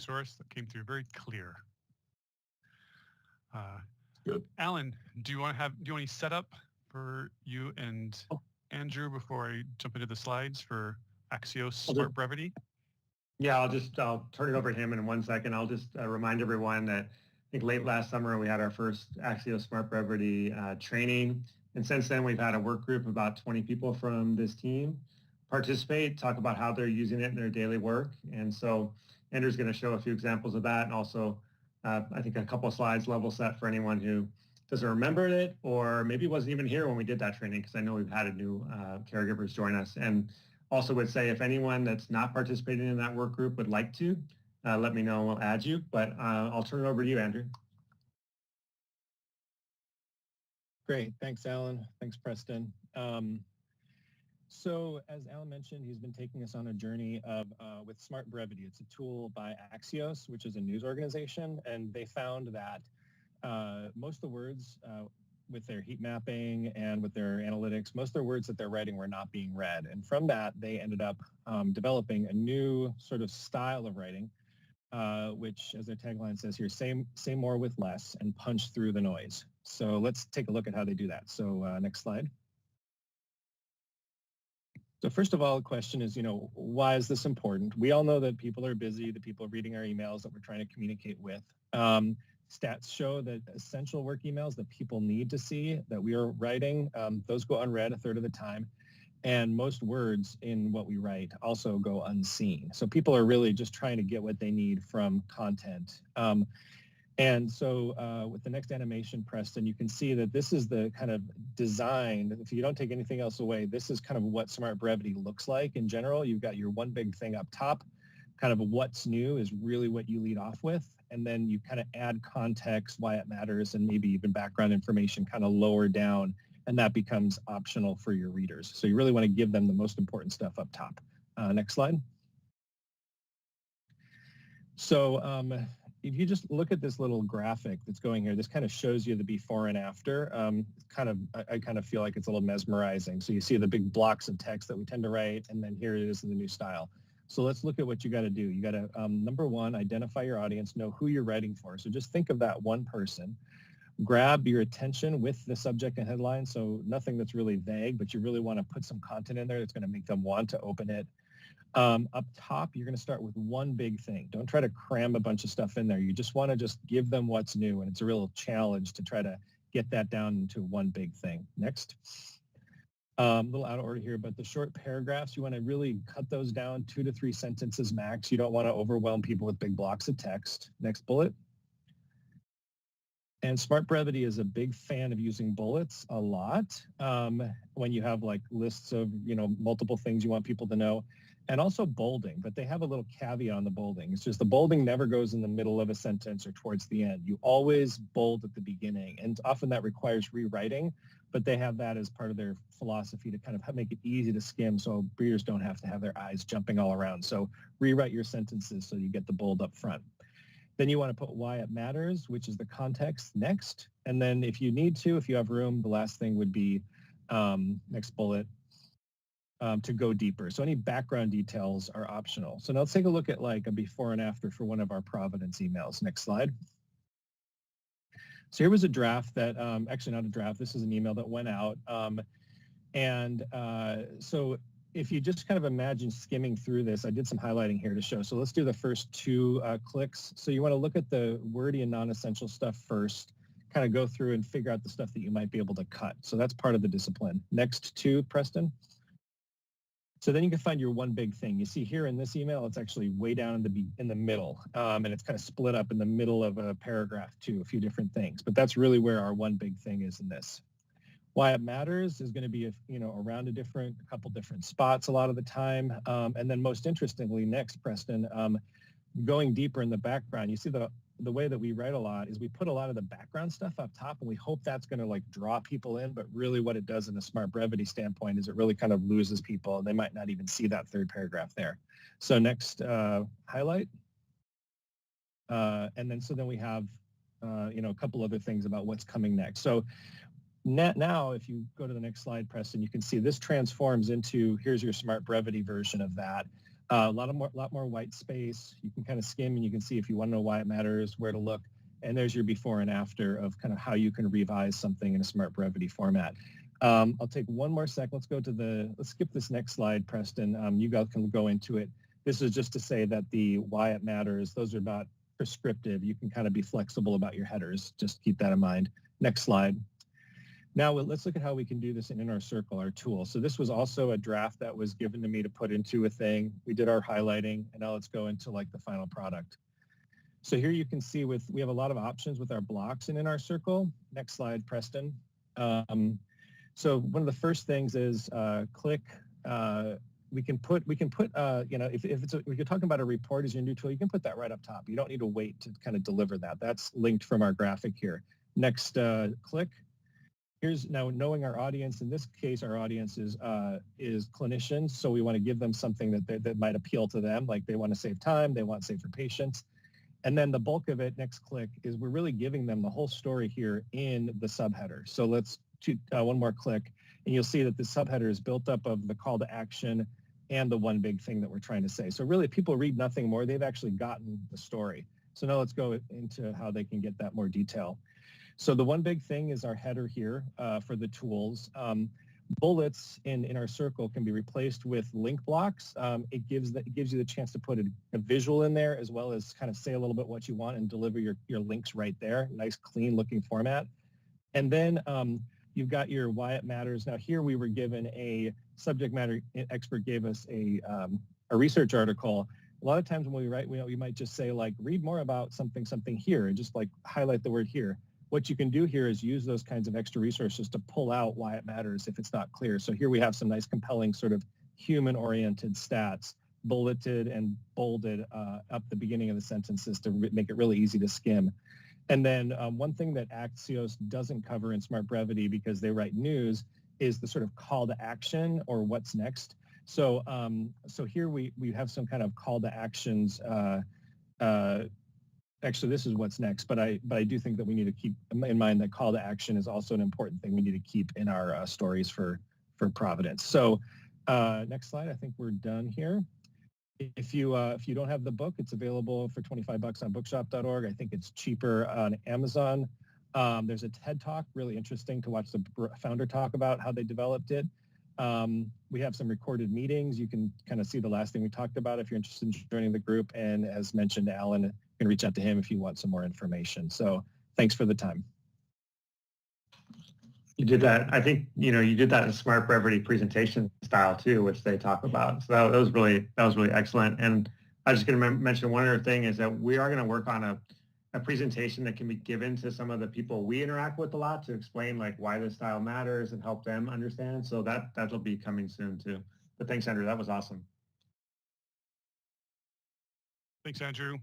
source that came through very clear. Good. Alan, do you want any setup for you and Andrew before I jump into the slides for Axios SmartBrevity? Yeah, I'll turn it over to him in 1 second. I'll just remind everyone that I think late last summer we had our first Axios SmartBrevity training. And since then we've had a work group of about 20 people from this team participate, talk about how they're using it in their daily work. And so Andrew's going to show a few examples of that, and also I think a couple of slides level set for anyone who doesn't remember it or maybe wasn't even here when we did that training, because I know we've had a new caregivers join us. And also would say if anyone that's not participating in that work group would like to, let me know and we'll add you. But I'll turn it over to you, Andrew. Great. Thanks, Alan. Thanks, Preston. So as Alan mentioned, he's been taking us on a journey with SmartBrevity. It's a tool by Axios, which is a news organization, and they found that most of the words with their heat mapping and with their analytics, most of their words that they're writing were not being read. And from that, they ended up developing a new sort of style of writing, which, as their tagline says here, say more with less and punch through the noise. So let's take a look at how they do that. So next slide. So first of all, the question is, why is this important? We all know that people are busy, that people are reading our emails that we're trying to communicate with. Stats show that essential work emails that people need to see, that we are writing, those go unread a third of the time. And most words in what we write also go unseen. So people are really just trying to get what they need from content. And so with the next animation, Preston, you can see that this is the kind of design. If you don't take anything else away, this is kind of what SmartBrevity looks like in general. You've got your one big thing up top. Kind of what's new is really what you lead off with. And then you kind of add context, why it matters, and maybe even background information kind of lower down. And that becomes optional for your readers. So you really want to give them the most important stuff up top. Next slide. So if you just look at this little graphic that's going here, this kind of shows you the before and after. I kind of feel like it's a little mesmerizing. So you see the big blocks of text that we tend to write, and then here it is in the new style. So let's look at what you got to do. You got to, number one, identify your audience, know who you're writing for. So just think of that one person. Grab your attention with the subject and headline. So nothing that's really vague, but you really want to put some content in there that's going to make them want to open it. Up top, you're going to start with one big thing. Don't try to cram a bunch of stuff in there. You just want to just give them what's new, and it's a real challenge to try to get that down into one big thing. Next. A little out of order here, but the short paragraphs, you want to really cut those down 2 to 3 sentences max. You don't want to overwhelm people with big blocks of text. Next bullet. And SmartBrevity is a big fan of using bullets a lot when you have like lists of, multiple things you want people to know, and also bolding, but they have a little caveat on the bolding. It's just the bolding never goes in the middle of a sentence or towards the end. You always bold at the beginning, and often that requires rewriting, but they have that as part of their philosophy to kind of make it easy to skim so readers don't have to have their eyes jumping all around. So rewrite your sentences so you get the bold up front. Then you want to put why it matters, which is the context, next. And then if you need to, if you have room, the last thing would be, next bullet, to go deeper. So any background details are optional. So now let's take a look at like a before and after for one of our Providence emails. Next slide. So here was a draft that, actually not a draft, this is an email that went out. So if you just kind of imagine skimming through this, I did some highlighting here to show. So let's do the first 2 clicks. So you want to look at the wordy and non-essential stuff first, kind of go through and figure out the stuff that you might be able to cut. So that's part of the discipline. Next 2, Preston. So then you can find your one big thing. You see here in this email, it's actually way down in the middle, and it's kind of split up in the middle of a paragraph too, a few different things. But that's really where our one big thing is in this. Why it matters is going to be, around a couple different spots a lot of the time. And then most interestingly, next, Preston, going deeper in the background, you see the way that we write a lot is we put a lot of the background stuff up top, and we hope that's going to like draw people in. But really what it does in a SmartBrevity standpoint is it really kind of loses people, and they might not even see that third paragraph there. So next, highlight. And then we have, a couple other things about what's coming next. So now, if you go to the next slide, Preston, you can see this transforms into, here's your SmartBrevity version of that. A lot more white space. You can kind of skim and you can see if you want to know why it matters, where to look. And there's your before and after of kind of how you can revise something in a SmartBrevity format. I'll take one more sec. Let's skip this next slide, Preston. You guys can go into it. This is just to say that the why it matters, those are not prescriptive. You can kind of be flexible about your headers. Just keep that in mind. Next slide. Now let's look at how we can do this in our circle, our tool. So this was also a draft that was given to me to put into a thing. We did our highlighting, and now let's go into like the final product. So here you can see we have a lot of options with our blocks and in our circle. Next slide, Preston. So one of the first things is click. We can put you know, if you're talking about a report as your new tool, you can put that right up top. You don't need to wait to kind of deliver that. That's linked from our graphic here. Next, click. Here's now knowing our audience. In this case, our audience is clinicians, so we want to give them something that might appeal to them, like they want to save time, they want safer patients. And then the bulk of it, next click, is we're really giving them the whole story here in the subheader. So let's do one more click, and you'll see that the subheader is built up of the call to action and the one big thing that we're trying to say. So really, if people read nothing more, they've actually gotten the story. So now let's go into how they can get that more detail. So the one big thing is our header here for the tools. Bullets in our circle can be replaced with link blocks. It gives you the chance to put a visual in there, as well as kind of say a little bit what you want and deliver your links right there. Nice, clean looking format. And then you've got your why it matters. Now here we were given a subject matter expert gave us a research article. A lot of times when we write, we might just say like, read more about something here, and just like highlight the word here. What you can do here is use those kinds of extra resources to pull out why it matters if it's not clear. So here we have some nice compelling sort of human-oriented stats bulleted and bolded up the beginning of the sentences to make it really easy to skim. And then one thing that Axios doesn't cover in SmartBrevity, because they write news, is the sort of call to action or what's next. So so here we have some kind of call to actions. Actually, this is what's next, but I do think that we need to keep in mind that call to action is also an important thing we need to keep in our stories for Providence. So next slide. I think we're done here. If you don't have the book, it's available for $25 on bookshop.org. I think it's cheaper on Amazon. There's a TED Talk, really interesting to watch the founder talk about how they developed it. We have some recorded meetings. You can kind of see the last thing we talked about if you're interested in joining the group. And as mentioned, Alan, you can reach out to him if you want some more information. So thanks for the time. You did that. I think, you did that in SmartBrevity presentation style too, which they talk about. So that was really excellent. And I was just going to mention one other thing is that we are going to work on a presentation that can be given to some of the people we interact with a lot to explain like why this style matters and help them understand. So that'll be coming soon too. But thanks, Andrew. That was awesome. Thanks, Andrew.